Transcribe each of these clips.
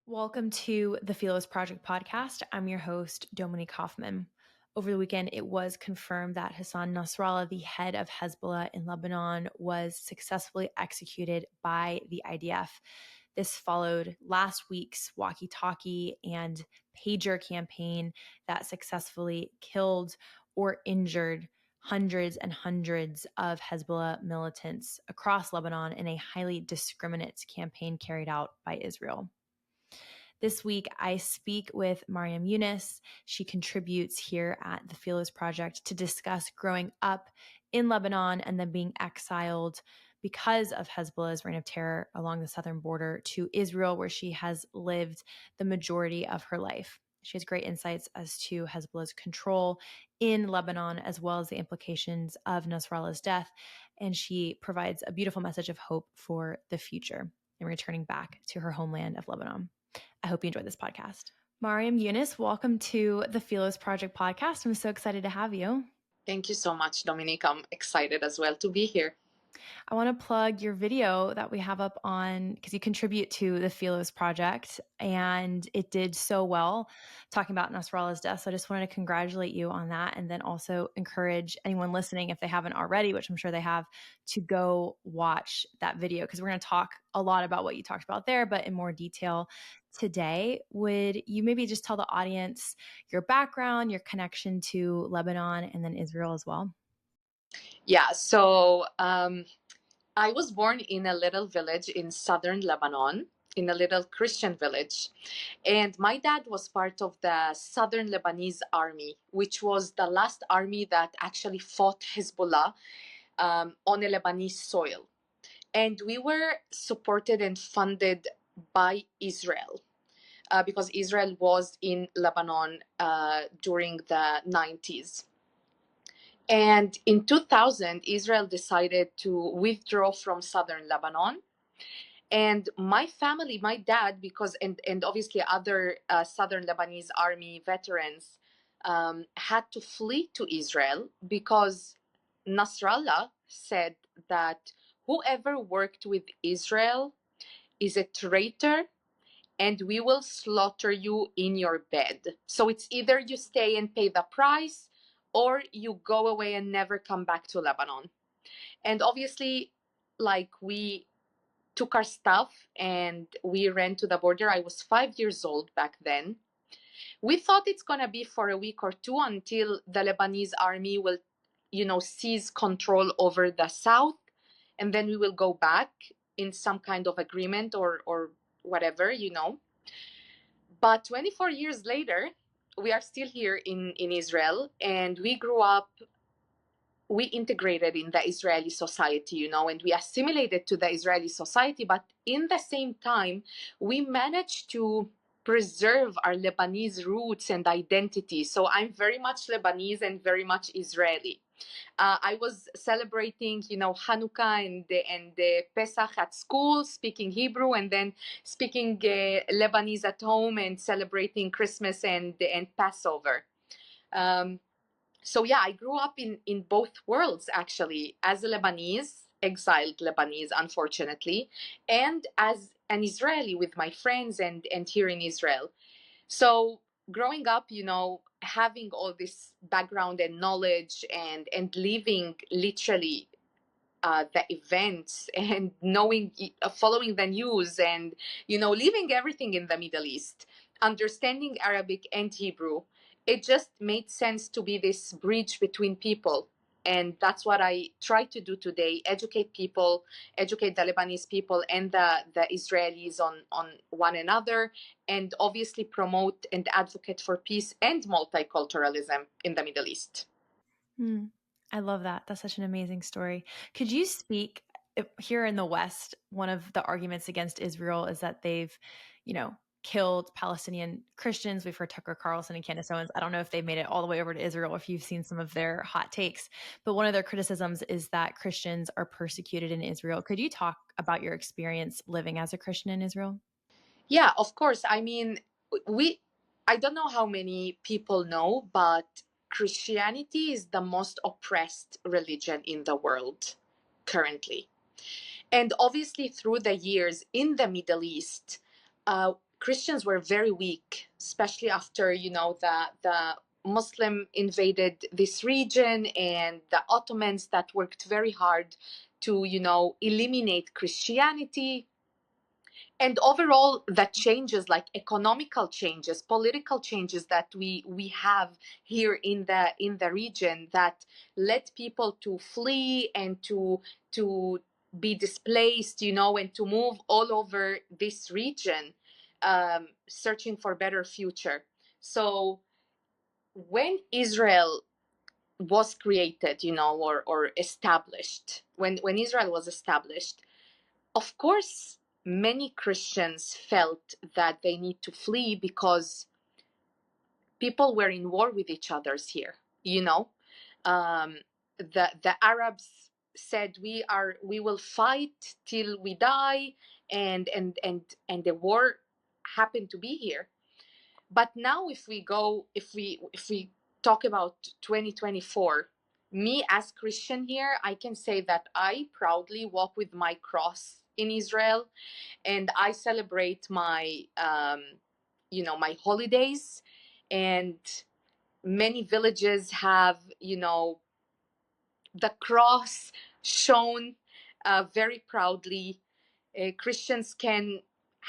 Welcome to the Philos Project podcast. I'm your host, Dominique. Over the weekend, it was confirmed that Hassan Nasrallah, the head of Hezbollah in Lebanon, was successfully executed by the IDF. This followed last week's walkie-talkie and pager campaign that successfully killed or injured hundreds and hundreds of Hezbollah militants across Lebanon in a highly discriminate campaign carried out by Israel. This week, I speak with Maryam Younnes. She contributes here at the Philos Project to discuss growing up in Lebanon and then being exiled because of Hezbollah's reign of terror along the southern border to Israel, where she has lived the majority of her life. She has great insights as to Hezbollah's control in Lebanon, as well as the implications of Nasrallah's death. And she provides a beautiful message of hope for the future in returning back to her homeland of Lebanon. I hope you enjoyed this podcast. Maryam Younnes, welcome to the Philos Project podcast. I'm so excited to have you. Thank you so much, Dominique. I'm excited as well to be here. I want to plug your video that we have up on, because you contribute to the Philos Project, and it did so well talking about Nasrallah's death. So I just wanted to congratulate you on that, and then also encourage anyone listening, if they haven't already, which I'm sure they have, to go watch that video, because we're going to talk a lot about what you talked about there, but in more detail today. Would you maybe just tell the audience your background, your connection to Lebanon, and then Israel as well? Yeah, so I was born in a little village in southern Lebanon, in a little Christian village. And my dad was part of the southern Lebanese army, which was the last army that actually fought Hezbollah on a Lebanese soil. And we were supported and funded by Israel. Because Israel was in Lebanon during the 90s. And in 2000, Israel decided to withdraw from southern Lebanon. And my family, my dad, and obviously other southern Lebanese army veterans had to flee to Israel because Nasrallah said that whoever worked with Israel is a traitor and we will slaughter you in your bed. So it's either you stay and pay the price or you go away and never come back to Lebanon. And obviously, like, we took our stuff and we ran to the border. I was 5 years old back then. We thought it's going to be for a week or two until the Lebanese army will, seize control over the south. And then we will go back in some kind of agreement or whatever, But 24 years later, we are still here in Israel, and we grew up, we integrated in the Israeli society, and we assimilated to the Israeli society. But in the same time, we managed to preserve our Lebanese roots and identity. So I'm very much Lebanese and very much Israeli. I was celebrating, Hanukkah and Pesach at school, speaking Hebrew, and then speaking Lebanese at home and celebrating Christmas and Passover. So yeah, I grew up in both worlds, actually, as a Lebanese, exiled Lebanese, unfortunately, and as an Israeli with my friends and here in Israel. So growing up, having all this background and knowledge and living literally the events and knowing, following the news and, living everything in the Middle East, understanding Arabic and Hebrew, it just made sense to be this bridge between people. And that's what I try to do today, educate people, educate the Lebanese people and the Israelis on one another, and obviously promote and advocate for peace and multiculturalism in the Middle East. I love that. That's such an amazing story. Could you speak, here in the West, one of the arguments against Israel is that they've, killed Palestinian Christians. We've heard Tucker Carlson and Candace Owens. I don't know if they've made it all the way over to Israel, if you've seen some of their hot takes, but one of their criticisms is that Christians are persecuted in Israel. Could you talk about your experience living as a Christian in Israel? Yeah, of course. I mean, I don't know how many people know, but Christianity is the most oppressed religion in the world currently. And obviously, through the years in the Middle East, Christians were very weak, especially after, the Muslim invaded this region, and the Ottomans that worked very hard to, eliminate Christianity. And overall, the changes, like economical changes, political changes that we have here in the region, that led people to flee and to be displaced, and to move all over this region, searching for better future. So when Israel was created, or established, when Israel was established, of course, many Christians felt that they need to flee because people were in war with each other's here. The Arabs said, we will fight till we die, and the war happened to be here. But now, if we talk about 2024, me as Christian here, I can say that I proudly walk with my cross in Israel, and I celebrate my my holidays, and many villages have the cross shown very proudly. Christians can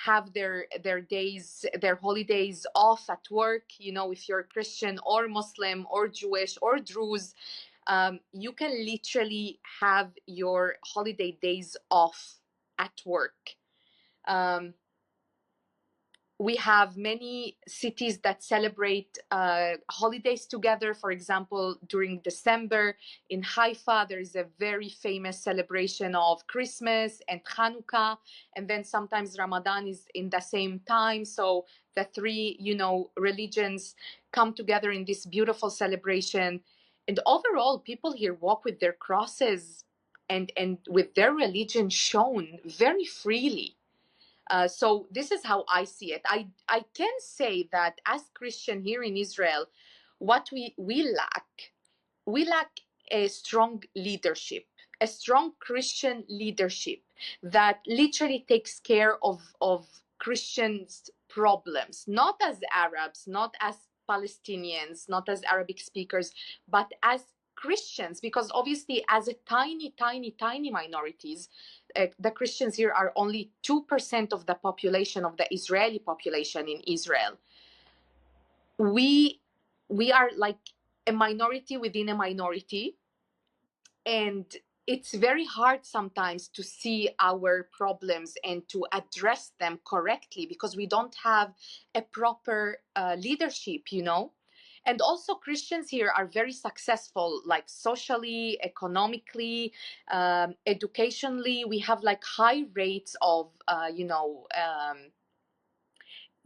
have their days, their holidays off at work. If you're Christian or Muslim or Jewish or Druze, you can literally have your holiday days off at work. We have many cities that celebrate holidays together. For example, during December in Haifa, there is a very famous celebration of Christmas and Hanukkah, and then sometimes Ramadan is in the same time. So the three, religions come together in this beautiful celebration. And overall, people here walk with their crosses and with their religion shown very freely. So this is how I see it. I can say that as Christian here in Israel, what we lack a strong leadership, a strong Christian leadership that literally takes care of Christians' problems, not as Arabs, not as Palestinians, not as Arabic speakers, but as Christians, because obviously as a tiny, tiny, tiny minorities, the Christians here are only 2% of the population, of the Israeli population in Israel. We are like a minority within a minority, and it's very hard sometimes to see our problems and to address them correctly because we don't have a proper leadership. And also Christians here are very successful, like socially, economically, educationally. We have like high rates of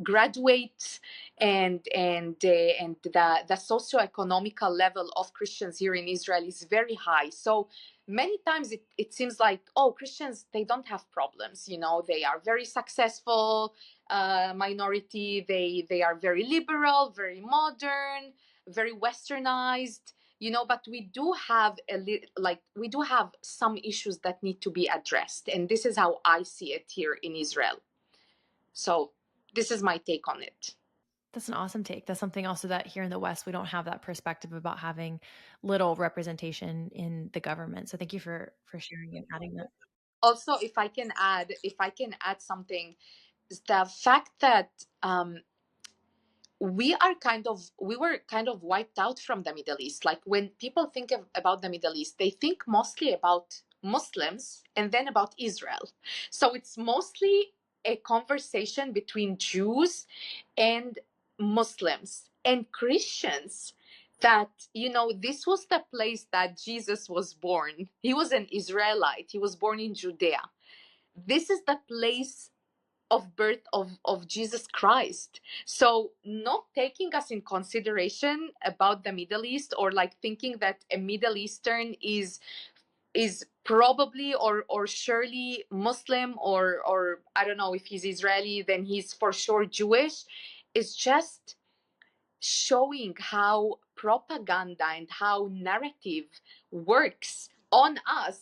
graduates, and the socioeconomical level of Christians here in Israel is very high. So many times it seems like, oh, Christians, they don't have problems. They are very successful minority. They are very liberal, very modern, very westernized. But we do have we do have some issues that need to be addressed, and this is how I see it here in Israel. So this is my take on it. That's an awesome take. That's something also that here in the West, we don't have that perspective about having little representation in the government. So thank you for sharing and adding that. Also, if I can add something, is the fact that we were kind of wiped out from the Middle East. Like when people think about the Middle East, they think mostly about Muslims and then about Israel. So it's mostly a conversation between Jews and Muslims and Christians, that this was the place that Jesus was born. He was an Israelite. He was born in Judea. This is the place of birth of Jesus Christ. So not taking us in consideration about the Middle East, or like thinking that a Middle Eastern is probably or surely Muslim, or I don't know, if he's Israeli then he's for sure Jewish, is just showing how propaganda and how narrative works on us,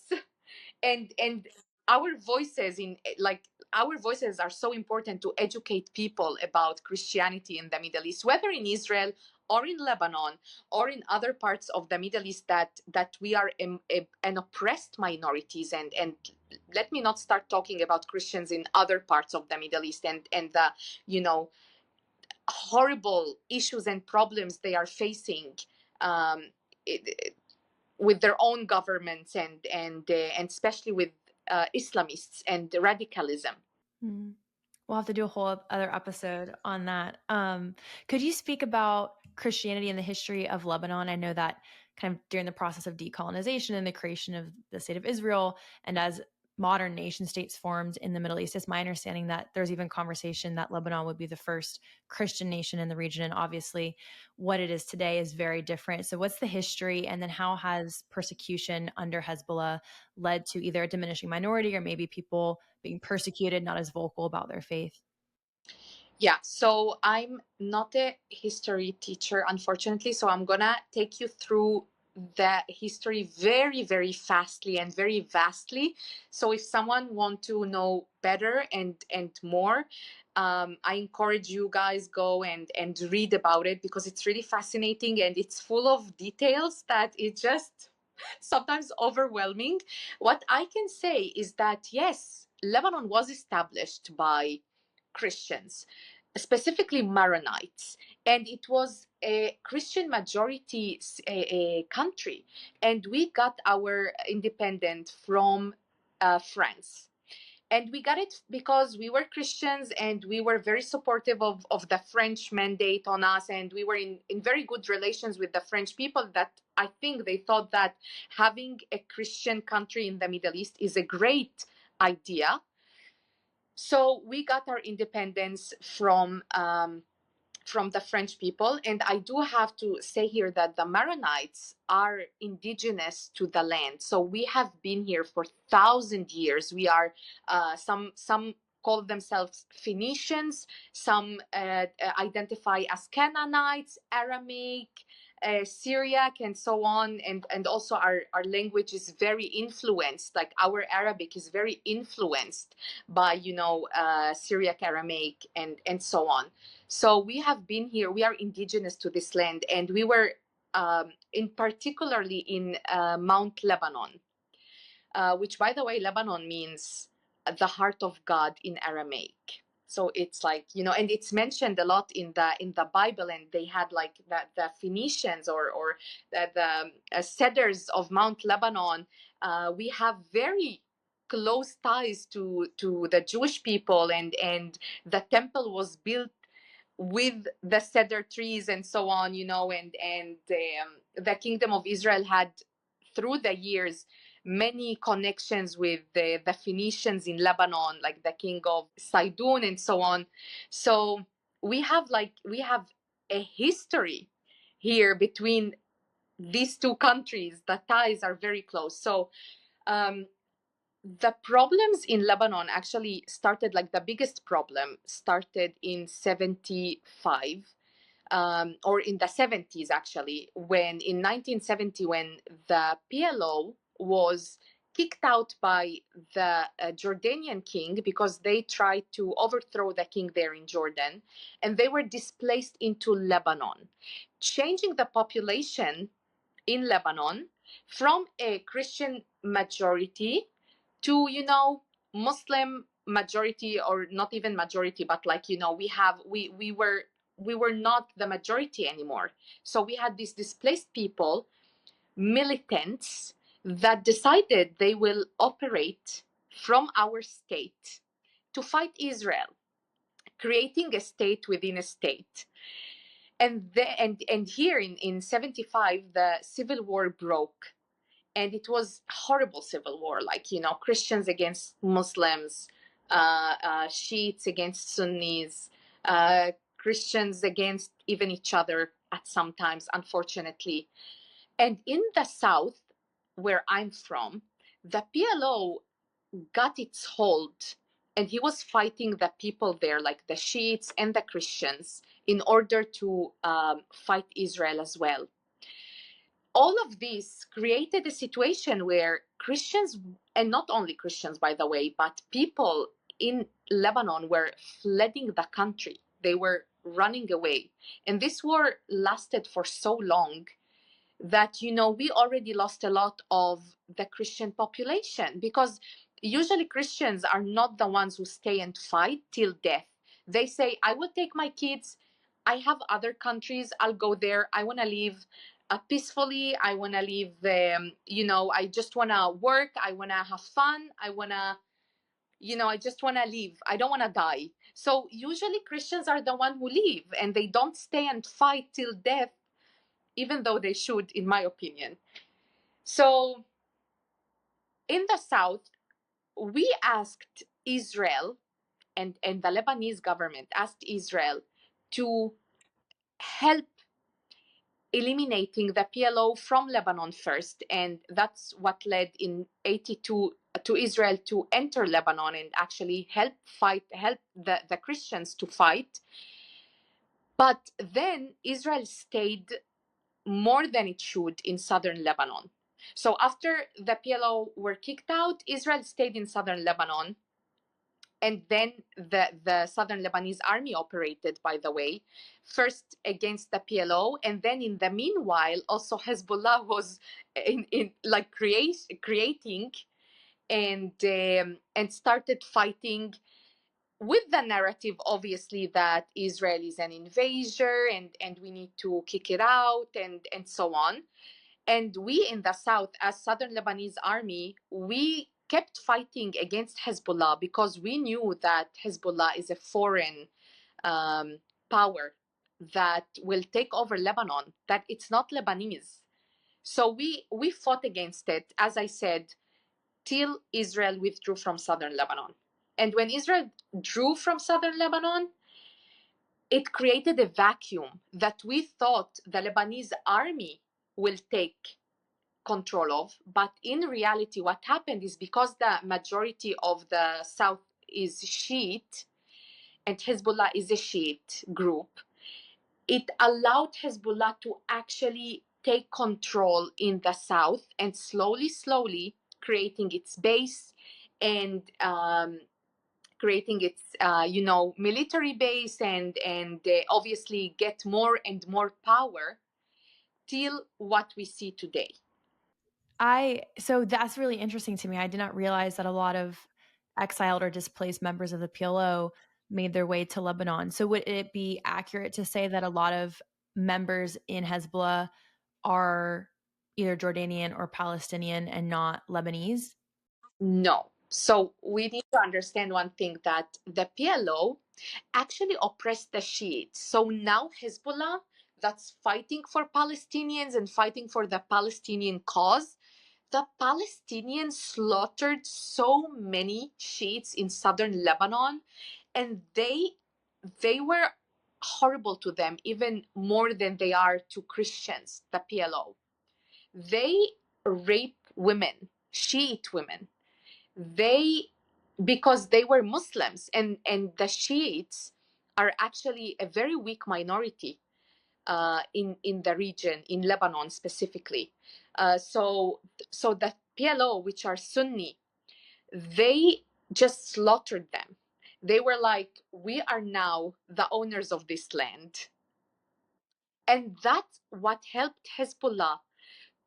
and our voices in, like, our voices are so important to educate people about Christianity in the Middle East, whether in Israel or in Lebanon or in other parts of the Middle East, that we are an oppressed minorities. And let me not start talking about Christians in other parts of the Middle East and the, you know, horrible issues and problems they are facing um, with their own governments and especially with Islamists and radicalism. Mm. We'll have to do a whole other episode on that. Could you speak about Christianity and the history of Lebanon? I know that kind of during the process of decolonization and the creation of the state of Israel, and as modern nation states formed in the Middle East, it's my understanding that there's even conversation that Lebanon would be the first Christian nation in the region. And obviously, what it is today is very different. So, what's the history? And then, how has persecution under Hezbollah led to either a diminishing minority or maybe people being persecuted, not as vocal about their faith? Yeah, so I'm not a history teacher, unfortunately. So I'm gonna take you through the history very, very fastly and very vastly. So if someone want to know better and more, I encourage you guys go and read about it, because it's really fascinating and it's full of details that it just sometimes overwhelming. What I can say is that yes, Lebanon was established by Christians, specifically Maronites, and it was a Christian majority country, and we got our independence from France. And we got it because we were Christians and we were very supportive of the French mandate on us, and we were in very good relations with the French people, that I think they thought that having a Christian country in the Middle East is a great idea. So we got our independence from the French people. And I do have to say here that the Maronites are indigenous to the land. So we have been here for 1,000 years. We are some call themselves Phoenicians, some identify as Canaanites, Aramaic, Syriac, and so on. And also our language is very influenced, like our Arabic is very influenced by, you know, Syriac, Aramaic, and so on. So we have been here, we are indigenous to this land, and we were in particularly in Mount Lebanon, which, by the way, Lebanon means the heart of God in Aramaic. So it's like, you know, and it's mentioned a lot in the Bible, and they had like the Phoenicians or the settlers of Mount Lebanon. We have very close ties to the Jewish people, and the temple was built with the cedar trees and so on, you know, and the kingdom of Israel had through the years many connections with the Phoenicians in Lebanon, like the king of Sidon and so on. So we have a history here between these two countries. The ties are very close. So the problems in Lebanon actually started, like the biggest problem started in 75, or in the 70s actually, when in 1970, when the PLO was kicked out by the Jordanian king because they tried to overthrow the king there in Jordan, and they were displaced into Lebanon, changing the population in Lebanon from a Christian majority to, you know, Muslim majority, or not even majority, but like, you know, we were not the majority anymore. So we had these displaced people, militants, that decided they will operate from our state to fight Israel, creating a state within a state. And here in 75, the civil war broke, and it was horrible civil war, like, you know, Christians against Muslims, Shiites against Sunnis, Christians against even each other at some times, unfortunately. And in the south, where I'm from, the PLO got its hold, and he was fighting the people there, like the Shiites and the Christians, in order to fight Israel as well. All of this created a situation where Christians, and not only Christians, by the way, but people in Lebanon were fleeing the country. They were running away. And this war lasted for so long that, we already lost a lot of the Christian population, because usually Christians are not the ones who stay and fight till death. They say, I will take my kids. I have other countries. I'll go there. I want to live peacefully. I want to live, I just want to work. I want to have fun. I just want to live. I don't want to die. So usually Christians are the one who live, and they don't stay and fight till death, even though they should, in my opinion. So in the south, we asked Israel, and the Lebanese government asked Israel to help eliminating the PLO from Lebanon first. And that's what led in 82 to Israel to enter Lebanon and actually help the Christians to fight. But then Israel stayed more than it should in southern Lebanon. So after the PLO were kicked out, Israel stayed in southern Lebanon. And then the southern Lebanese army operated, by the way, first against the PLO. And then in the meanwhile, also Hezbollah was in like creating and started fighting with the narrative, obviously, that Israel is an invader and we need to kick it out and so on. And we in the south, as Southern Lebanese army, we kept fighting against Hezbollah because we knew that Hezbollah is a foreign power that will take over Lebanon, that it's not Lebanese. So we fought against it, as I said, till Israel withdrew from southern Lebanon. And when Israel drew from southern Lebanon, it created a vacuum that we thought the Lebanese army will take control of. But in reality, what happened is, because the majority of the south is Shiite and Hezbollah is a Shiite group, it allowed Hezbollah to actually take control in the south and slowly creating its base and creating its military base and obviously get more and more power till what we see today. So that's really interesting to me. I did not realize that a lot of exiled or displaced members of the PLO made their way to Lebanon. So would it be accurate to say that a lot of members in Hezbollah are either Jordanian or Palestinian and not Lebanese? No. So we need to understand one thing, that the PLO actually oppressed the Shiites. So now Hezbollah, that's fighting for Palestinians and fighting for the Palestinian cause, the Palestinians slaughtered so many Shiites in southern Lebanon, and they were horrible to them, even more than they are to Christians, the PLO. They rape women, Shiite women. Because they were Muslims, and the Shiites are actually a very weak minority in the region, in Lebanon specifically. So the PLO, which are Sunni, they just slaughtered them. They were like, we are now the owners of this land. And that's what helped Hezbollah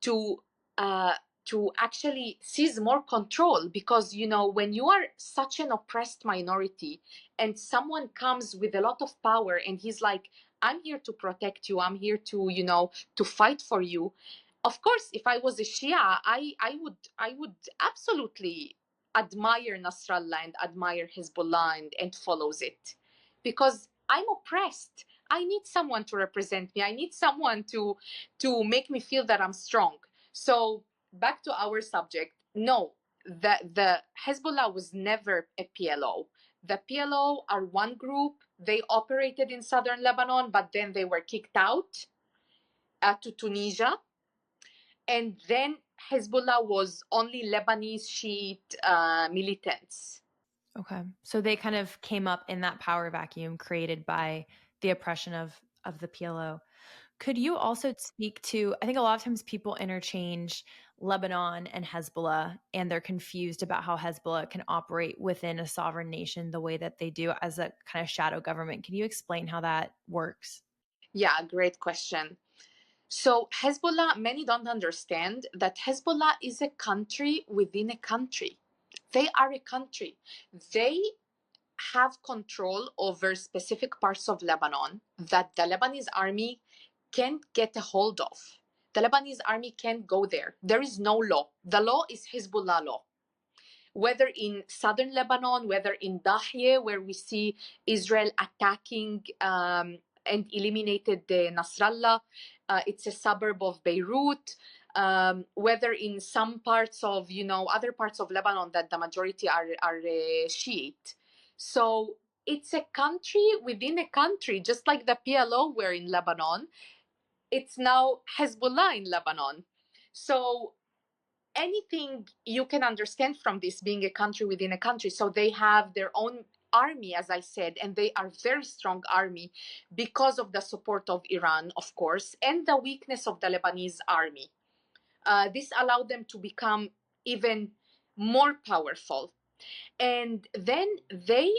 to uh, to actually seize more control, because when you are such an oppressed minority and someone comes with a lot of power and he's like, I'm here to protect you, I'm here to to fight for you. Of course, if I was a Shia, I would absolutely admire Nasrallah and admire Hezbollah and follows it, because I'm oppressed. I need someone to represent me. I need someone to make me feel that I'm strong. So back to our subject. No, the Hezbollah was never a PLO. The PLO are one group. They operated in southern Lebanon, but then they were kicked out to Tunisia. And then Hezbollah was only Lebanese Shiite militants. Okay. So they kind of came up in that power vacuum created by the oppression of the PLO. Could you also speak to, I think a lot of times people interchange Lebanon and Hezbollah, and they're confused about how Hezbollah can operate within a sovereign nation the way that they do as a kind of shadow government. Can you explain how that works? Yeah, great question. So Hezbollah, many don't understand that Hezbollah is a country within a country. They are a country. They have control over specific parts of Lebanon that the Lebanese army can't get a hold of. The Lebanese army can't go there. There is no law. The law is Hezbollah law. Whether in southern Lebanon, whether in Dahye, where we see Israel attacking and eliminated the Nasrallah, it's a suburb of Beirut. Whether in some parts of, other parts of Lebanon that the majority are Shiite. So it's a country within a country, just like the PLO were in Lebanon. It's now Hezbollah in Lebanon. So anything you can understand from this being a country within a country. So they have their own army, as I said, and they are very strong army because of the support of Iran, of course, and the weakness of the Lebanese army. This allowed them to become even more powerful. And then they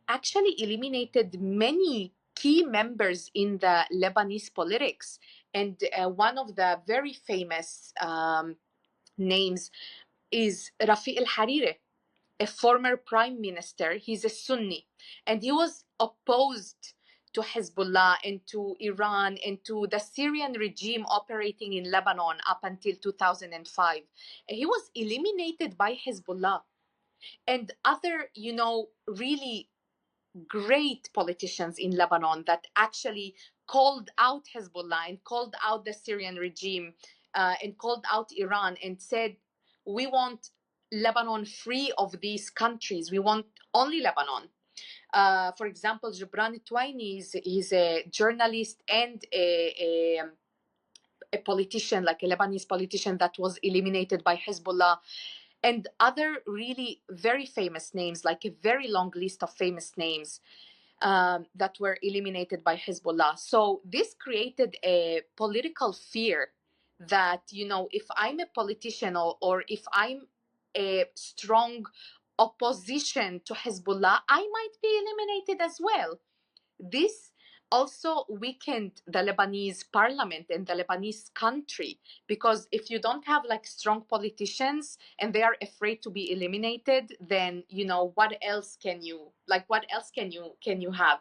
actually eliminated many key members in the Lebanese politics. And one of the very famous names is Rafi al-Hariri, a former prime minister. He's a Sunni, and he was opposed to Hezbollah and to Iran and to the Syrian regime operating in Lebanon up until 2005. And he was eliminated by Hezbollah and other, really great politicians in Lebanon that actually called out Hezbollah and called out the Syrian regime and called out Iran and said, we want Lebanon free of these countries. We want only Lebanon. For example, Gibran Twaini is a journalist and a politician, like a Lebanese politician that was eliminated by Hezbollah, and other really very famous names, like a very long list of famous names that were eliminated by Hezbollah. So this created a political fear that, if I'm a politician or if I'm a strong opposition to Hezbollah, I might be eliminated as well. This also weakened the Lebanese parliament and the Lebanese country, because if you don't have like strong politicians and they are afraid to be eliminated, then what else can you have?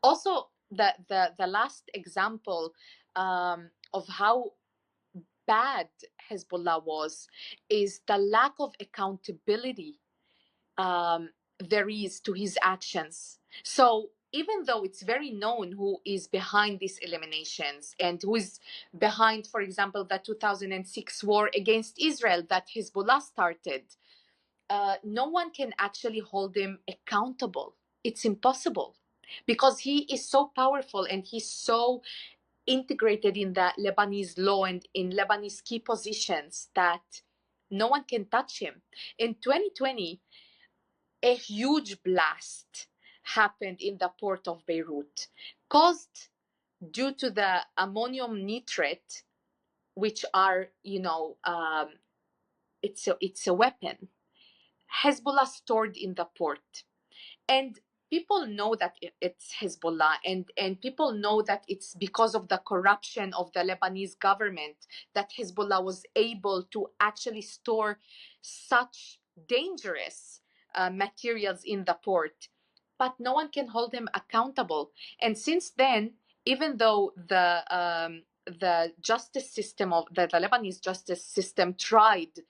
Also, the last example of how bad Hezbollah was is the lack of accountability there is to his actions. So even though it's very known who is behind these eliminations and who is behind, for example, the 2006 war against Israel that Hezbollah started, no one can actually hold him accountable. It's impossible because he is so powerful and he's so integrated in the Lebanese law and in Lebanese key positions that no one can touch him. In 2020, a huge blast happened in the port of Beirut, caused due to the ammonium nitrate, which are, it's a weapon. Hezbollah stored in the port. And people know that it's Hezbollah, and people know that it's because of the corruption of the Lebanese government that Hezbollah was able to actually store such dangerous materials in the port. But no one can hold them accountable. And since then, even though the justice system of the Lebanese justice system tried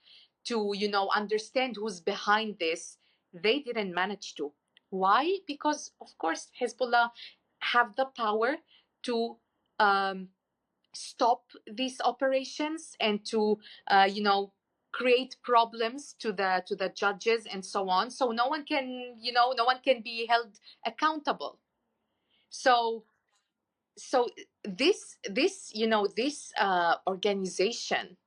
to understand who's behind this, they didn't manage to. Why? Because, of course, Hezbollah have the power to stop these operations and to, create problems to the judges and so on. So no one can be held accountable. So this organization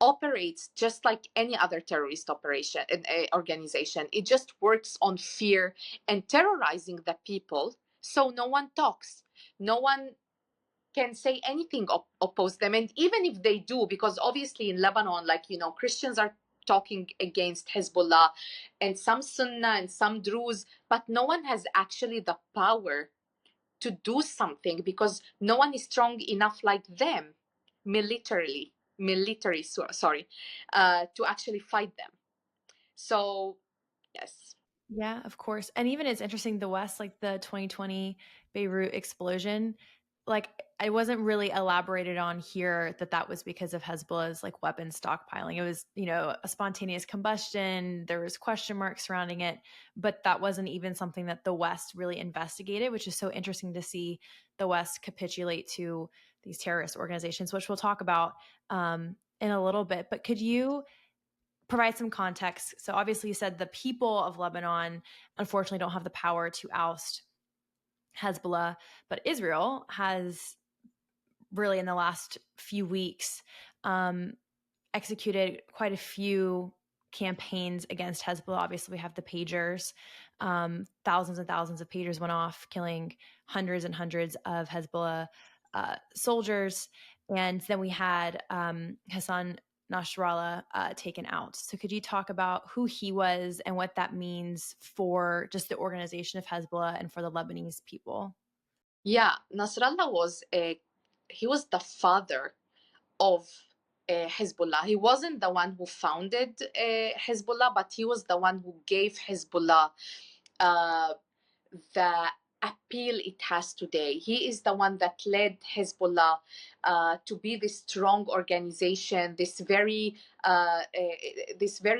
operates just like any other terrorist operation organization. It just works on fear and terrorizing the people, so no one talks, no one can say anything oppose them. And even if they do, because obviously in Lebanon, like, Christians are talking against Hezbollah, and some Sunnah and some Druze, but no one has actually the power to do something, because no one is strong enough like them sorry, to actually fight them. So yes. Yeah, of course. And even it's interesting, the West, like the 2020 Beirut explosion, like I wasn't really elaborated on here that was because of Hezbollah's like weapon stockpiling. It was, a spontaneous combustion. There was question marks surrounding it, but that wasn't even something that the West really investigated, which is so interesting to see the West capitulate to these terrorist organizations, which we'll talk about in a little bit. But could you provide some context? So obviously you said the people of Lebanon unfortunately don't have the power to oust Hezbollah, but Israel has really in the last few weeks executed quite a few campaigns against Hezbollah. Obviously we have the pagers. Thousands and thousands of pagers went off, killing hundreds and hundreds of Hezbollah soldiers. And then we had Hassan Nasrallah taken out. So could you talk about who he was and what that means for just the organization of Hezbollah and for the Lebanese people? Yeah, Nasrallah he was the father of Hezbollah. He wasn't the one who founded Hezbollah, but he was the one who gave Hezbollah uh, the appeal it has today. He is the one that led Hezbollah to be this strong organization, this very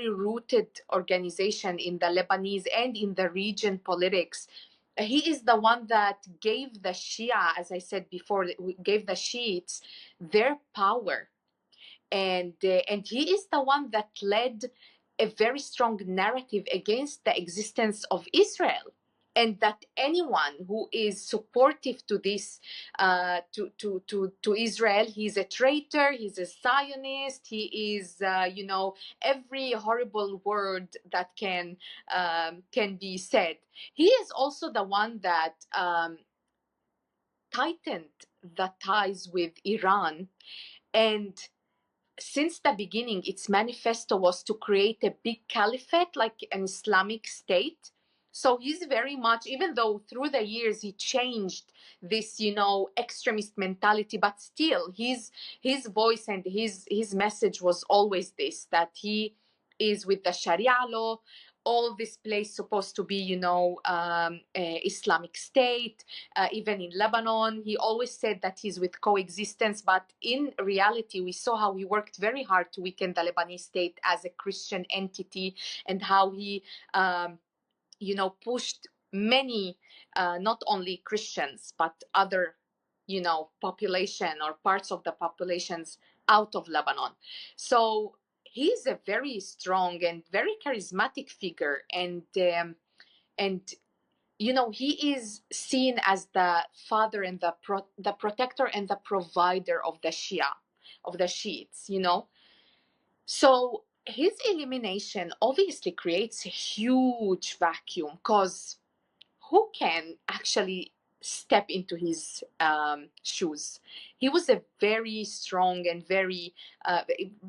rooted organization in the Lebanese and in the region politics. He is the one that gave the Shia, as I said before, gave the Shiites their power, and he is the one that led a very strong narrative against the existence of Israel, and that anyone who is supportive to this to Israel, he's a traitor, he's a Zionist, he is every horrible word that can be said. He is also the one that tightened the ties with Iran, and since the beginning, its manifesto was to create a big caliphate, like an Islamic state. So he's very much, even though through the years he changed this, extremist mentality, but still his voice and his message was always this, that he is with the Sharia law. All this place supposed to be, Islamic state. Even in Lebanon, he always said that he's with coexistence, but in reality, we saw how he worked very hard to weaken the Lebanese state as a Christian entity, and how he, pushed many, not only Christians, but other, population or parts of the populations out of Lebanon. So he's a very strong and very charismatic figure, and he is seen as the father and the protector and the provider of the Shia, of the Shiites. So his elimination obviously creates a huge vacuum, because who can actually step into his shoes? He was a very strong and very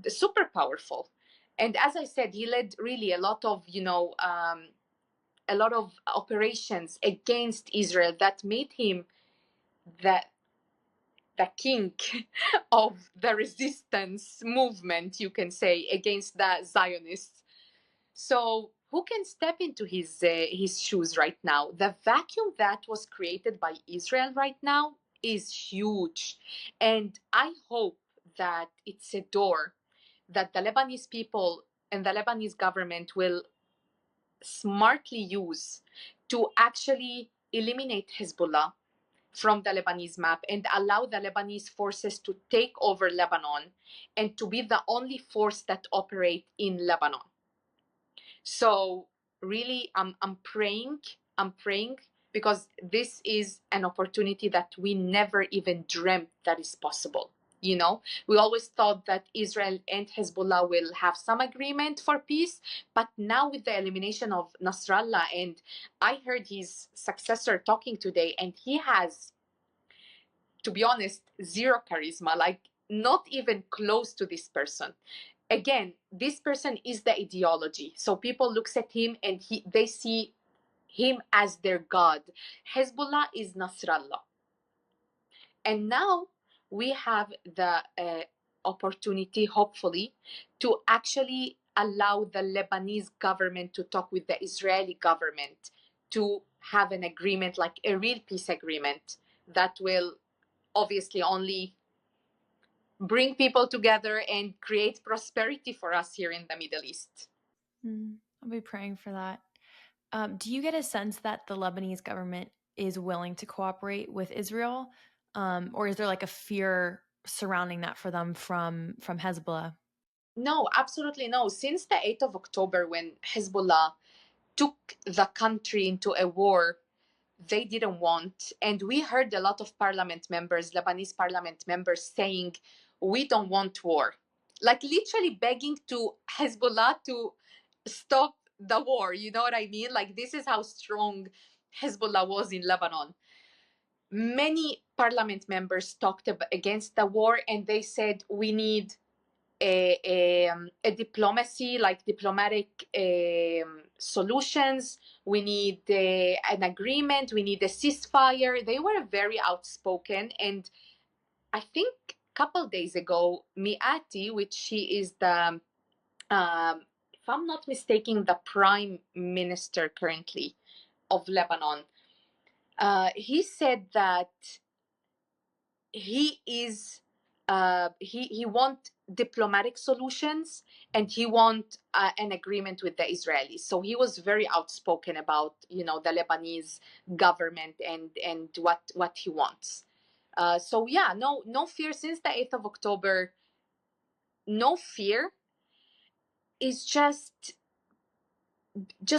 super powerful, and as I said, he led really a lot of operations against Israel that made him the king of the resistance movement, you can say, against the Zionists. So who can step into his shoes right now? The vacuum that was created by Israel right now is huge, and I hope that it's a door that the Lebanese people and the Lebanese government will smartly use to actually eliminate Hezbollah from the Lebanese map and allow the Lebanese forces to take over Lebanon and to be the only force that operate in Lebanon. So really, I'm praying, because this is an opportunity that we never even dreamt that is possible. We always thought that Israel and Hezbollah will have some agreement for peace, but now with the elimination of Nasrallah, and I heard his successor talking today, and he has to be honest, zero charisma, like not even close to this person. Again, this person is the ideology. So people looks at him and they see him as their god. Hezbollah is Nasrallah. And now we have the opportunity, hopefully, to actually allow the Lebanese government to talk with the Israeli government to have an agreement, like a real peace agreement that will obviously only bring people together and create prosperity for us here in the Middle East. I'll be praying for that. Do you get a sense that the Lebanese government is willing to cooperate with Israel? Or is there like a fear surrounding that for them from Hezbollah? No, absolutely no. Since the 8th of October, when Hezbollah took the country into a war they didn't want, and we heard a lot of Lebanese parliament members saying, we don't want war. Like literally begging to Hezbollah to stop the war. You know what I mean? Like this is how strong Hezbollah was in Lebanon. Many parliament members talked against the war, and they said we need a diplomacy, like diplomatic solutions. We need an agreement. We need a ceasefire. They were very outspoken. And I think a couple days ago, Miati, which she is the, if I'm not mistaken, the prime minister currently of Lebanon, he said that he is he want diplomatic solutions, and he want an agreement with the Israelis. So he was very outspoken about the Lebanese government and what he wants. So yeah, no fear since the 8th of October. No fear. Is just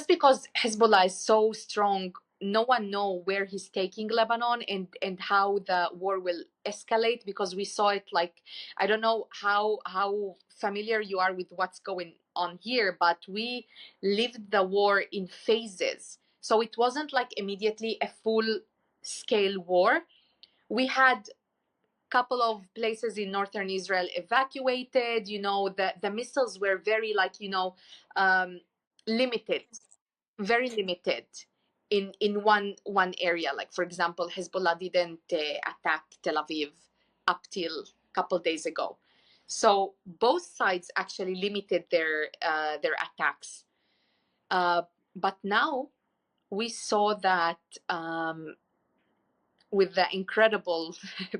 because Hezbollah is so strong, no one know where he's taking Lebanon and how the war will escalate, because we saw it. Like, I don't know how familiar you are with what's going on here, but we lived the war in phases. So it wasn't like immediately a full scale war. We had couple of places in northern Israel evacuated. The missiles were very limited, very limited in one area. Like for example, Hezbollah didn't attack Tel Aviv up till a couple days ago. So both sides actually limited their attacks. But now we saw that with the incredible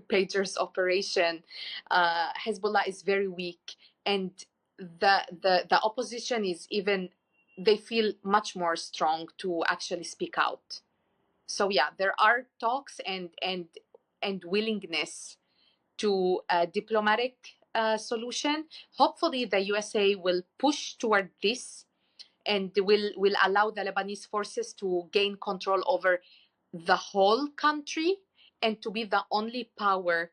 Pagers operation, Hezbollah is very weak, and the opposition is even, they feel much more strong to actually speak out. So yeah, there are talks and willingness to a diplomatic solution. Hopefully, the USA will push toward this and will allow the Lebanese forces to gain control over the whole country and to be the only power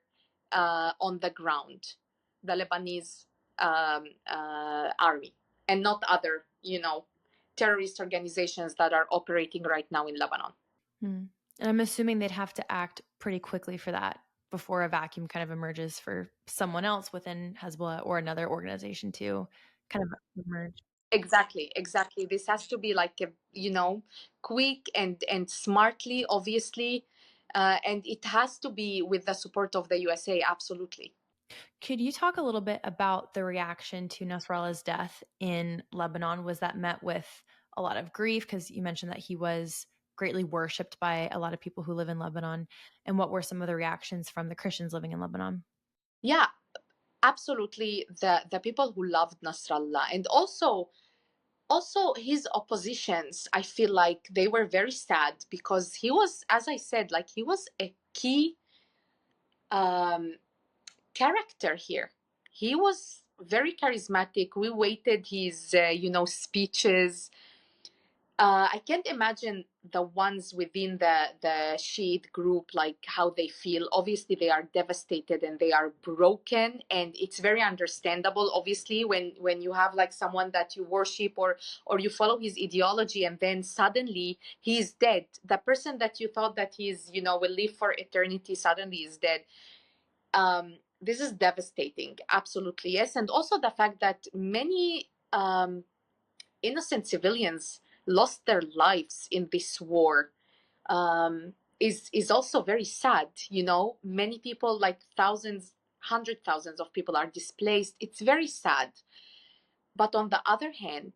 on the ground, the Lebanese army, and not other, terrorist organizations that are operating right now in Lebanon. And I'm assuming they'd have to act pretty quickly for that before a vacuum kind of emerges for someone else within Hezbollah or another organization to kind of emerge. Exactly. This has to be like quick and smartly, obviously, and it has to be with the support of the USA. Absolutely. Could you talk a little bit about the reaction to Nasrallah's death in Lebanon? Was that met with a lot of grief? Because you mentioned that he was greatly worshipped by a lot of people who live in Lebanon. And what were some of the reactions from the Christians living in Lebanon? Yeah, absolutely. The people who loved Nasrallah, and also his oppositions, I feel like they were very sad, because he was, as I said, like he was a key character here. He was very charismatic. We waited his speeches. I can't imagine the ones within the Shiite group, like how they feel. Obviously, they are devastated and they are broken, and it's very understandable. Obviously, when you have like someone that you worship or you follow his ideology, and then suddenly he's dead. The person that you thought that he's will live for eternity suddenly is dead. This is devastating. Absolutely, yes. And also the fact that many innocent civilians lost their lives in this war is also very sad. Many people, like thousands, hundred thousands of people are displaced. It's very sad. But on the other hand,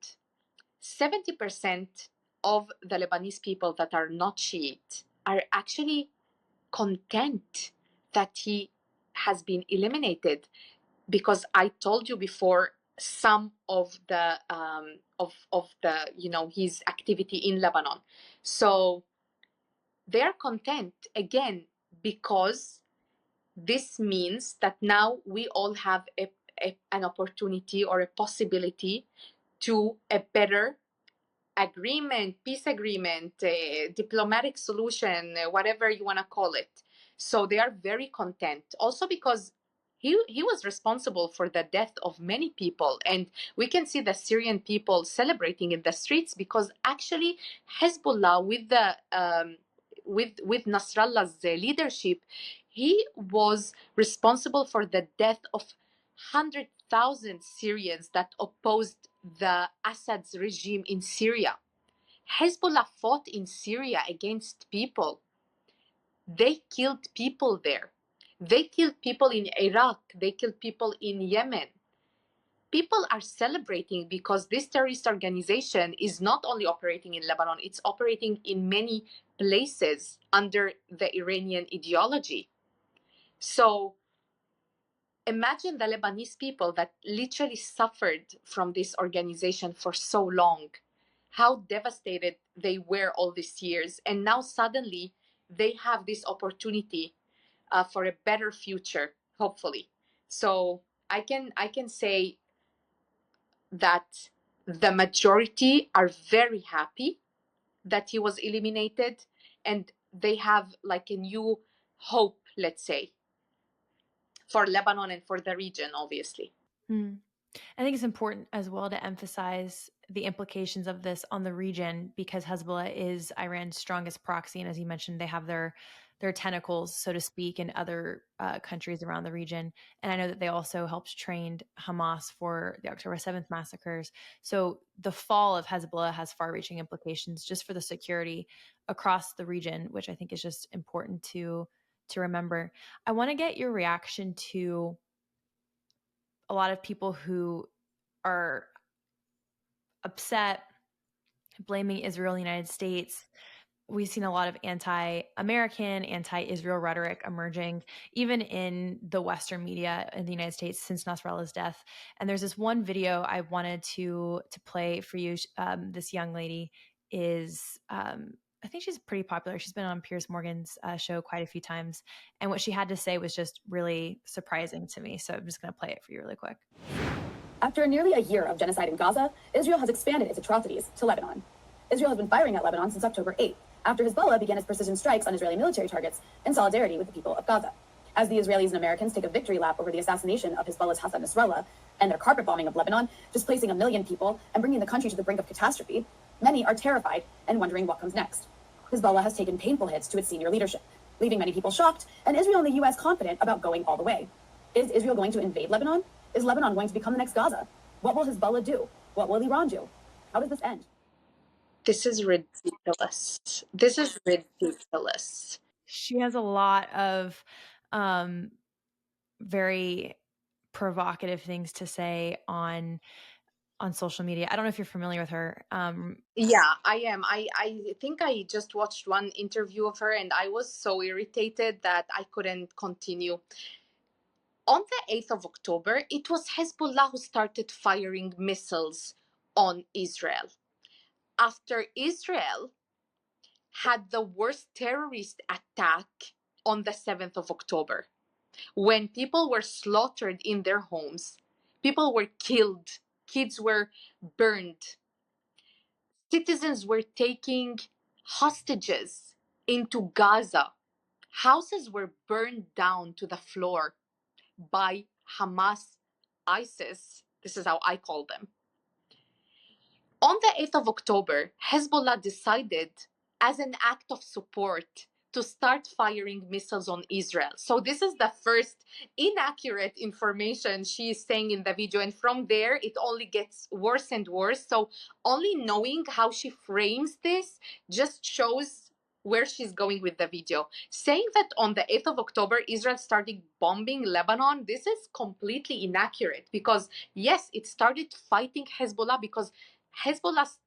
70% of the Lebanese people that are not Shiite are actually content that he has been eliminated, because I told you before some of the his activity in Lebanon. So they are content again, because this means that now we all have an opportunity or a possibility to a better agreement, peace agreement, diplomatic solution, whatever you want to call it. So they are very content. Also because he was responsible for the death of many people, and we can see the Syrian people celebrating in the streets, because actually Hezbollah, with the with Nasrallah's leadership, he was responsible for the death of 100,000 Syrians that opposed the Assad's regime in Syria. Hezbollah fought in Syria against people. They killed people there. They killed people in Iraq. They killed people in Yemen. People are celebrating because this terrorist organization is not only operating in Lebanon, it's operating in many places under the Iranian ideology. So imagine the Lebanese people that literally suffered from this organization for so long, how devastated they were all these years. And now suddenly they have this opportunity for a better future, hopefully. So I can say that the majority are very happy that he was eliminated, and they have like a new hope, let's say, for Lebanon and for the region, obviously. I think it's important as well to emphasize the implications of this on the region, because Hezbollah is Iran's strongest proxy. And as you mentioned, they have their tentacles, so to speak, in other countries around the region. And I know that they also helped train Hamas for the October 7th massacres. So the fall of Hezbollah has far-reaching implications just for the security across the region, which I think is just important to remember. I want to get your reaction to a lot of people who are upset, blaming Israel and the United States. We've seen a lot of anti-American, anti-Israel rhetoric emerging, even in the Western media in the United States since Nasrallah's death. And there's this one video I wanted to play for you. This young lady is, I think she's pretty popular. She's been on Piers Morgan's show quite a few times. And what she had to say was just really surprising to me. So I'm just going to play it for you really quick. After nearly a year of genocide in Gaza, Israel has expanded its atrocities to Lebanon. Israel has been firing at Lebanon since October 8th, after Hezbollah began its precision strikes on Israeli military targets in solidarity with the people of Gaza. As the Israelis and Americans take a victory lap over the assassination of Hezbollah's Hassan Nasrallah and their carpet bombing of Lebanon, displacing 1 million people and bringing the country to the brink of catastrophe, many are terrified and wondering what comes next. Hezbollah has taken painful hits to its senior leadership, leaving many people shocked, and Israel and the U.S. confident about going all the way. Is Israel going to invade Lebanon? Is Lebanon going to become the next Gaza? What will Hezbollah do? What will Iran do? How does this end? This is ridiculous. This is ridiculous. She has a lot of very provocative things to say on social media. I don't know if you're familiar with her. Yeah, I am. I think I just watched one interview of her, and I was so irritated that I couldn't continue. On the 8th of October, it was Hezbollah who started firing missiles on Israel. After Israel had the worst terrorist attack on the 7th of October, when people were slaughtered in their homes, people were killed, kids were burned, citizens were taking hostages into Gaza. Houses were burned down to the floor by Hamas, ISIS. This is how I call them. On the 8th of October, Hezbollah decided, as an act of support, to start firing missiles on Israel. So this is the first inaccurate information she is saying in the video. And from there, it only gets worse and worse. So only knowing how she frames this just shows where she's going with the video. Saying that on the 8th of October, Israel started bombing Lebanon, this is completely inaccurate, because yes, it started fighting Hezbollah because Hezbollah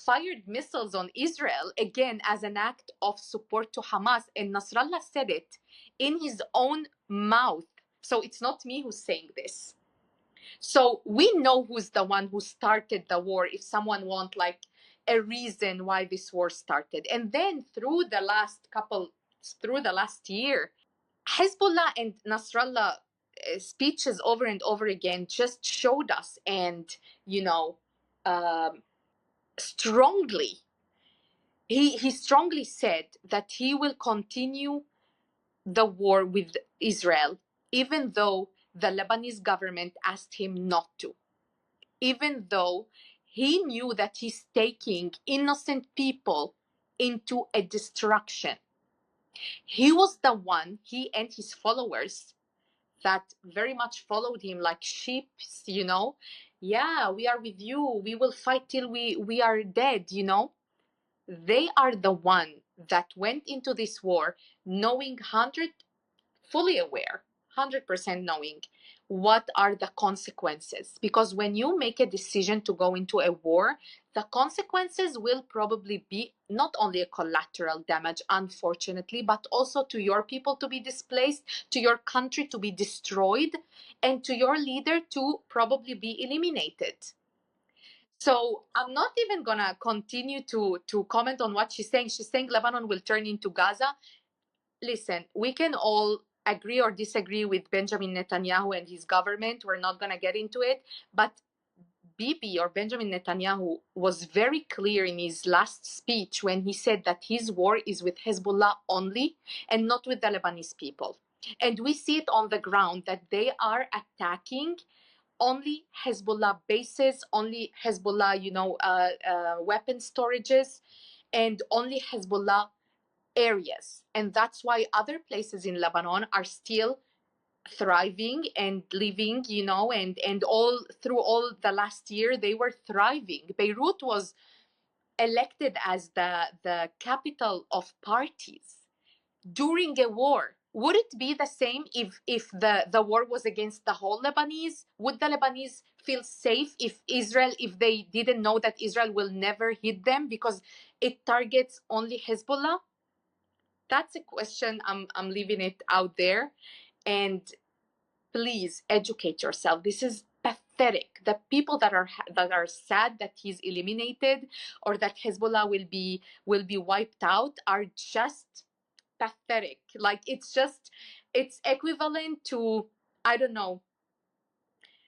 fired missiles on Israel, again, as an act of support to Hamas. And Nasrallah said it in his own mouth. So it's not me who's saying this. So we know who's the one who started the war, if someone wants like a reason why this war started. And then through the last year, Hezbollah and Nasrallah speeches over and over again just showed us, and strongly, he strongly said that he will continue the war with Israel, even though the Lebanese government asked him not to, even though he knew that he's taking innocent people into a destruction. He was the one, he and his followers, that very much followed him like sheep, Yeah, we are with you. We will fight till we are dead, They are the one that went into this war knowing fully aware, 100% knowing what are the consequences. Because when you make a decision to go into a war, the consequences will probably be not only a collateral damage, unfortunately, but also to your people to be displaced, to your country to be destroyed, and to your leader to probably be eliminated. So I'm not even going to continue to comment on what she's saying. She's saying Lebanon will turn into Gaza. Listen, we can all agree or disagree with Benjamin Netanyahu and his government. We're not going to get into it. But Bibi, or Benjamin Netanyahu, was very clear in his last speech when he said that his war is with Hezbollah only and not with the Lebanese people. And we see it on the ground that they are attacking only Hezbollah bases, only Hezbollah, weapon storages, and only Hezbollah areas. And that's why other places in Lebanon are still thriving and living, and all through all the last year, they were thriving. Beirut was elected as the capital of parties during a war. Would it be the same if the war was against the whole Lebanese? Would the Lebanese feel safe if they didn't know that Israel will never hit them because it targets only Hezbollah? That's a question. I'm leaving it out there. And please educate yourself. This is pathetic. The people that are sad that he's eliminated or that Hezbollah will be wiped out are just pathetic. Like it's equivalent to, I don't know,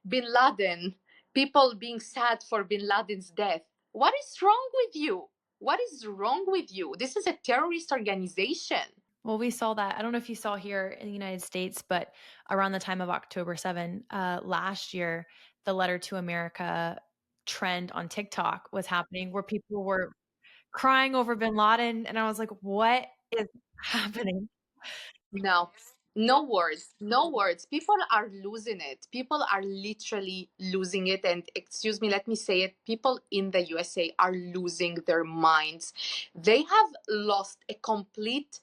Bin Laden, people being sad for Bin Laden's death. What is wrong with you? What is wrong with you? This is a terrorist organization. Well, we saw that. I don't know if you saw here in the United States, but around the time of October 7 last year, the Letter to America trend on TikTok was happening where people were crying over Bin Laden. And I was like, what is happening? No words. People are losing it. People are literally losing it. And excuse me, let me say it. People in the USA are losing their minds. They have lost a complete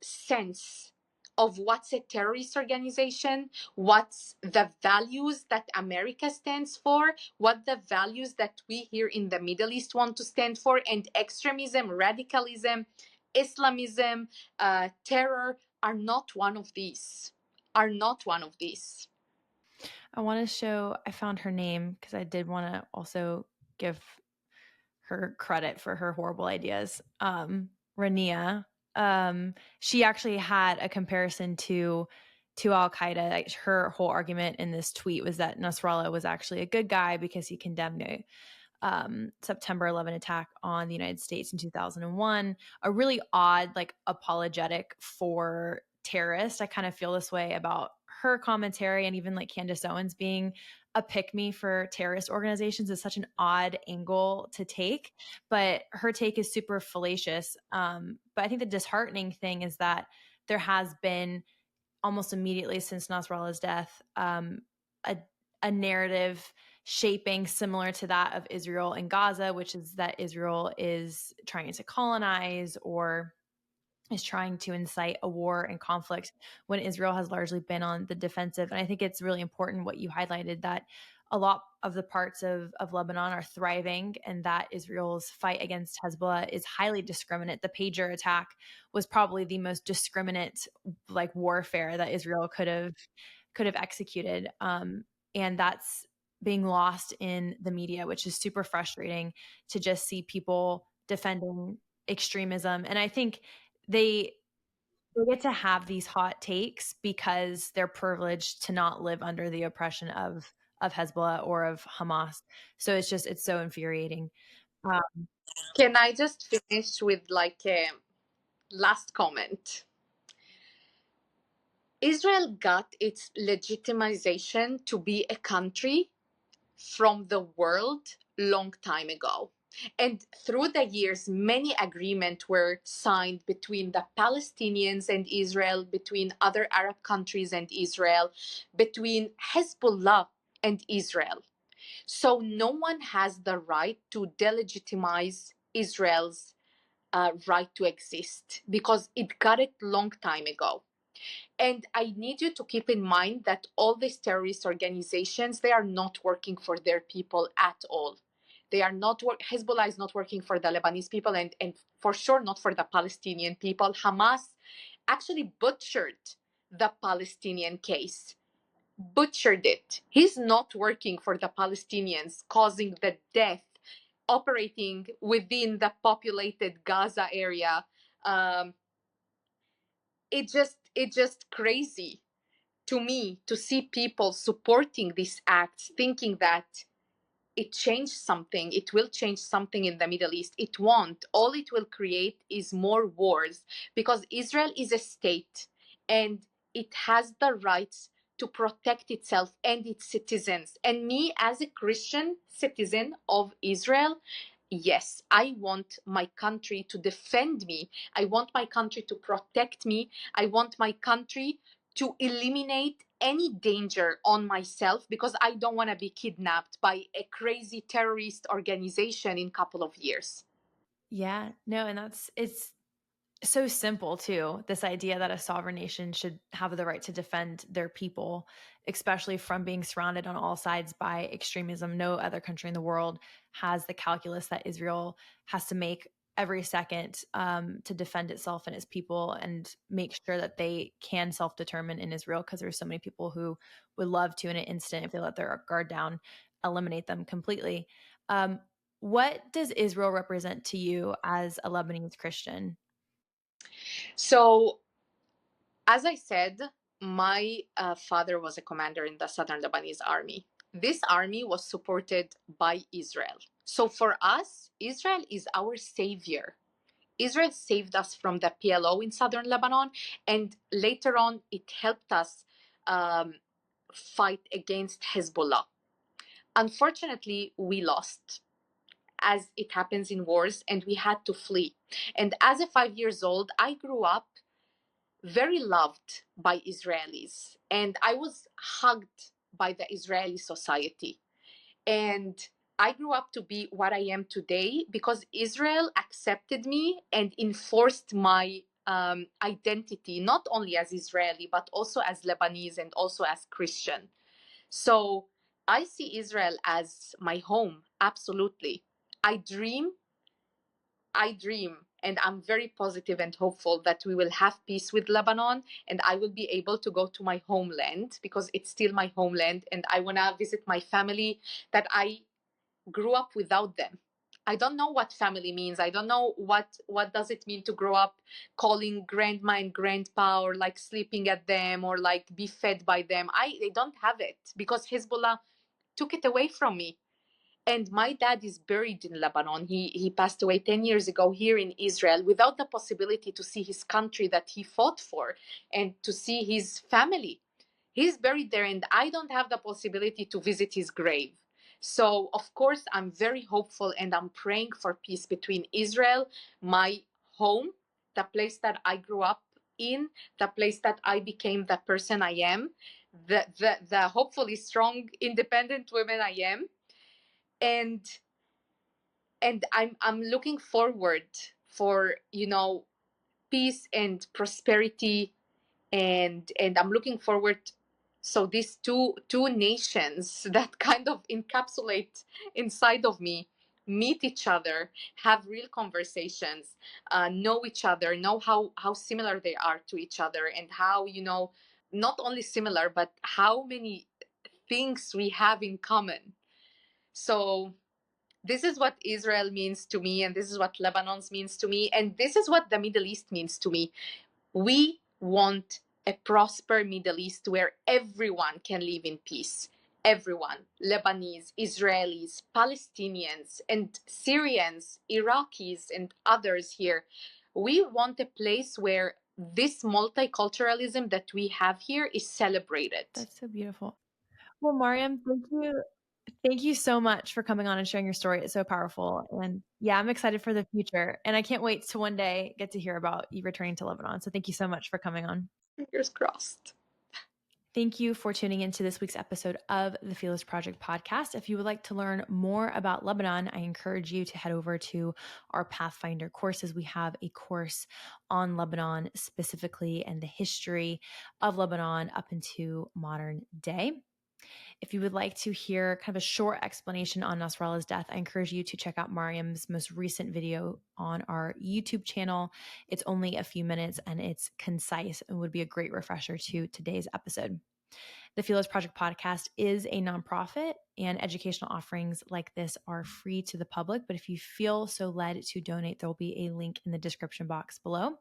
sense of what's a terrorist organization, what's the values that America stands for, what the values that we here in the Middle East want to stand for, and extremism, radicalism, Islamism, terror are not one of these. I want to show, I found her name because I did want to also give her credit for her horrible ideas. Rania, she actually had a comparison to Al-Qaeda. Like, her whole argument in this tweet was that Nasrallah was actually a good guy because he condemned September 11 attack on the United States in 2001, a really odd, like, apologetic for terrorists. I kind of feel this way about her commentary, and even like Candace Owens being a pick me for terrorist organizations is such an odd angle to take, but her take is super fallacious. But I think the disheartening thing is that there has been almost immediately since Nasrallah's death, a, a narrative shaping similar to that of Israel and Gaza, which is that Israel is trying to colonize or is trying to incite a war and conflict when Israel has largely been on the defensive. And I think it's really important what you highlighted, that a lot of the parts of Lebanon are thriving, and that Israel's fight against Hezbollah is highly discriminate. The pager attack was probably the most discriminate, like, warfare that Israel could have executed. And that's being lost in the media, which is super frustrating to just see people defending extremism. And I think they get to have these hot takes because they're privileged to not live under the oppression of Hezbollah or of Hamas. So it's so infuriating. Can I just finish with like a last comment? Israel got its legitimization to be a country from the world long time ago. And through the years, many agreements were signed between the Palestinians and Israel, between other Arab countries and Israel, between Hezbollah and Israel. So no one has the right to delegitimize Israel's right to exist, because it got it long time ago. And I need you to keep in mind that all these terrorist organizations, they are not working for their people at all. They are not Hezbollah is not working for the Lebanese people, and for sure not for the Palestinian people. Hamas actually butchered the Palestinian case, butchered it. He's not working for the Palestinians, causing the death, operating within the populated Gaza area. It's just crazy to me to see people supporting these acts, thinking that it changed something, it will change something in the Middle East. It won't. All it will create is more wars, because Israel is a state and it has the rights to protect itself and its citizens. And me, as a Christian citizen of Israel, yes, I want my country to defend me. I want my country to protect me. I want my country to eliminate any danger on myself, because I don't want to be kidnapped by a crazy terrorist organization in a couple of years. Yeah, no, and it's so simple too. This idea that a sovereign nation should have the right to defend their people, especially from being surrounded on all sides by extremism. No other country in the world has the calculus that Israel has to make every second to defend itself and its people, and make sure that they can self-determine in Israel, because there's so many people who would love to, in an instant, if they let their guard down, eliminate them completely. What does Israel represent to you as a Lebanese Christian? So, as I said, my father was a commander in the Southern Lebanese army. This army was supported by Israel. So for us, Israel is our savior. Israel saved us from the PLO in southern Lebanon, and later on, it helped us fight against Hezbollah. Unfortunately, we lost, as it happens in wars, and we had to flee. And as a 5 years old, I grew up very loved by Israelis, and I was hugged by the Israeli society. And I grew up to be what I am today because Israel accepted me and enforced my identity, not only as Israeli, but also as Lebanese and also as Christian. So I see Israel as my home, absolutely. I dream, and I'm very positive and hopeful that we will have peace with Lebanon, and I will be able to go to my homeland, because it's still my homeland, and I want to visit my family that I grew up without them. I don't know what family means. I don't know what does it mean to grow up calling grandma and grandpa, or like sleeping at them, or like be fed by them. I don't have it, because Hezbollah took it away from me. And my dad is buried in Lebanon. He passed away 10 years ago here in Israel without the possibility to see his country that he fought for and to see his family. He's buried there, and I don't have the possibility to visit his grave. So, of course, I'm very hopeful and I'm praying for peace between Israel, my home, the place that I grew up in, the place that I became the person I am, the hopefully strong, independent woman I am. And I'm looking forward for, peace and prosperity, and I'm looking forward, so these two nations that kind of encapsulate inside of me meet each other, have real conversations, know each other, know how similar they are to each other, and how, not only similar, but how many things we have in common. So this is what Israel means to me, and this is what Lebanon means to me, and this is what the Middle East means to me. We want a prosper Middle East where everyone can live in peace. Everyone, Lebanese, Israelis, Palestinians, and Syrians, Iraqis, and others here. We want a place where this multiculturalism that we have here is celebrated. That's so beautiful. Well, Maryam, thank you. Thank you so much for coming on and sharing your story. It's so powerful. And yeah, I'm excited for the future. And I can't wait to one day get to hear about you returning to Lebanon. So thank you so much for coming on. Fingers crossed. Thank you for tuning into this week's episode of the Fearless Project podcast. If you would like to learn more about Lebanon, I encourage you to head over to our Pathfinder courses. We have a course on Lebanon specifically and the history of Lebanon up into modern day. If you would like to hear kind of a short explanation on Nasrallah's death, I encourage you to check out Maryam's most recent video on our YouTube channel. It's only a few minutes and it's concise and would be a great refresher to today's episode. The Fearless Project podcast is a nonprofit, and educational offerings like this are free to the public. But if you feel so led to donate, there will be a link in the description box below.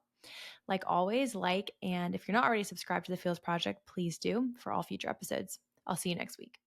Like always, and if you're not already subscribed to the Fearless Project, please do for all future episodes. I'll see you next week.